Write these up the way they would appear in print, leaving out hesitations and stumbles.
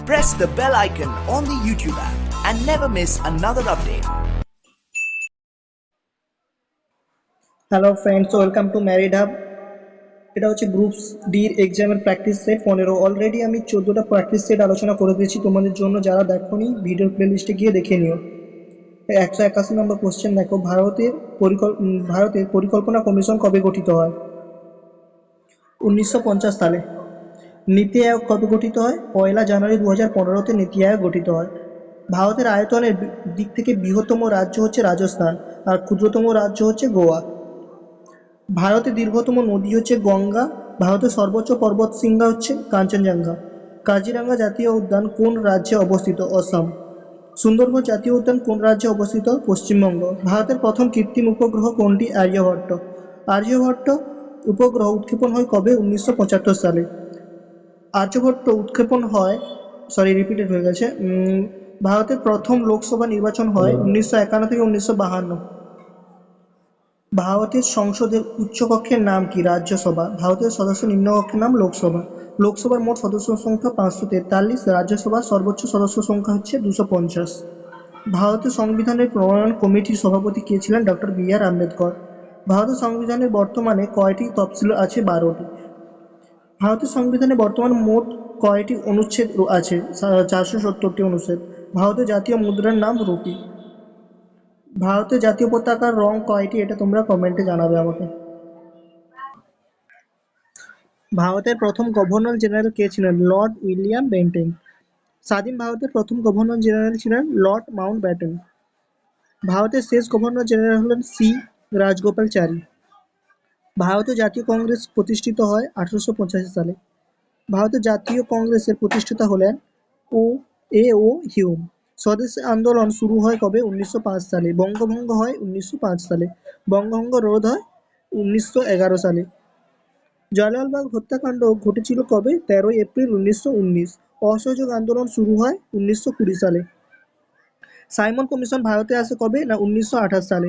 Press the bell icon on the YouTube app and never miss another update. Hello friends, welcome to married hub. এটা হচ্ছে groups ডির এক্সামের practice set 15। Already আমি 14টা practice set আলোচনা করে দিয়েছি তোমাদের জন্য। যারা দেখোনি ভিডিওর প্লেলিস্টে গিয়ে দেখে নিও। 181 নম্বর কোশ্চেন দেখো, ভারতের পরিকল্পনা কমিশন কবে গঠিত হয়? 1950 সালে। নীতি আয়োগ কবে গঠিত হয়? 1 জানুয়ারি 2015-তে নীতি আয়োগ গঠিত হয়। ভারতের আয়তনের দিক থেকে বৃহত্তম রাজ্য হচ্ছে রাজস্থান, আর ক্ষুদ্রতম রাজ্য হচ্ছে গোয়া। ভারতের দীর্ঘতম নদী হচ্ছে গঙ্গা। ভারতের সর্বোচ্চ পর্বতশৃঙ্গ হচ্ছে কাঞ্চনজঙ্ঘা। কাজিরাঙ্গা জাতীয় উদ্যান কোন রাজ্যে অবস্থিত? অসম। সুন্দরবন জাতীয় উদ্যান কোন রাজ্যে অবস্থিত? পশ্চিমবঙ্গ। ভারতের প্রথম কৃত্রিম উপগ্রহ কোনটি? আর্যভট্ট। আর্যভট্ট উপগ্রহ উৎক্ষেপণ হয় কবে? 1975 সালে। আর্যভট্ট উৎক্ষেপণ হয়, রিপিটেড হয়ে গেছে। ভারতের প্রথম লোকসভা নির্বাচন হয় 1951 থেকে 1952। ভারতের সংসদের উচ্চকক্ষের নাম কি? রাজ্যসভা। ভারতের সদস্য নিম্নকক্ষের নাম লোকসভা। লোকসভার মোট সদস্য সংখ্যা 543। রাজ্যসভার সর্বোচ্চ সদস্য সংখ্যা হচ্ছে 250। ভারতের সংবিধানের প্রণয়ন কমিটির সভাপতি কে ছিলেন? Doctor B R. আম্বেদকর। ভারতের সংবিধানের বর্তমানে কয়টি তফসিল আছে? 12টি। ভারতের সংবিধানে বর্তমানে মোট কয়টি অনুচ্ছেদ আছে? 470টি অনুচ্ছেদ। ভারতের জাতীয় মুদ্রার নাম রুপি। ভারতের জাতীয় পতাকার রং কয়টি? এটা তোমরা কমেন্টে জানাবে আমাকে। ভারতের প্রথম গভর্নর জেনারেল কে ছিলেন? Lord William Bentinck. স্বাধীন ভারতের প্রথম গভর্নর জেনারেল ছিলেন লর্ড মাউন্টব্যাটেন। ভারতের শেষ গভর্নর জেনারেল হলেন সি রাজগোপালচারী। ভারতীয় জাতীয় কংগ্রেস প্রতিষ্ঠিত হয় 1885 সালে। ভারতের জাতীয় কংগ্রেসের প্রতিষ্ঠাতা হলেন ও হিউম। স্বদেশী আন্দোলন শুরু হয় কবে? 1905 সালে। বঙ্গভঙ্গ হয় 1905 সালে। বঙ্গভঙ্গ রোধ হয় 1911 সালে। জালিয়ানওয়ালাবাগ হত্যাকাণ্ড ঘটেছিল কবে? 13 এপ্রিল 1919। অসহযোগ আন্দোলন শুরু হয় 1920 সালে। সাইমন কমিশন ভারতে আসে কবে? না 1928 সালে।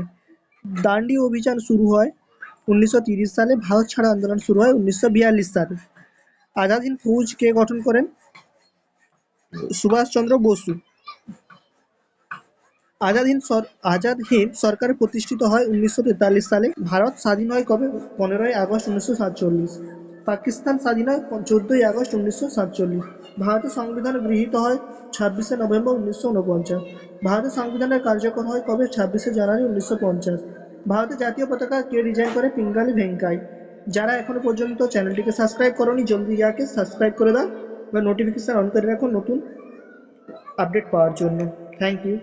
দান্ডি অভিযান শুরু হয় 1930 সালে। ভারত ছাড়ো আন্দোলন শুরু হয় 1942 সালে। আজাদ হিন্দ ফৌজ কে গঠন করেন? সুভাষচন্দ্র বসু। আজাদ হিন্দ সরকার প্রতিষ্ঠিত হয় 1943 সালে। ভারত স্বাধীন হয় কবে? 15 আগস্ট 1947। পাকিস্তান স্বাধীন হয় 14 আগস্ট 1947। ভারতের সংবিধান গৃহীত হয় 26 নভেম্বর 1949। ভারতের সংবিধানের কার্যকর হয় কবে? 26 জানুয়ারি 1950। ভারতের জাতীয় পতাকা কে ডিজাইন করে? পিঙ্গালি ভেঙ্কাই। যারা এখনো পর্যন্ত চ্যানেলটিকে সাবস্ক্রাইব করোনি, জলদি যাকে সাবস্ক্রাইব করে দাও বা নোটিফিকেশন অন করে রাখো নতুন আপডেট পাওয়ার জন্য। Thank you.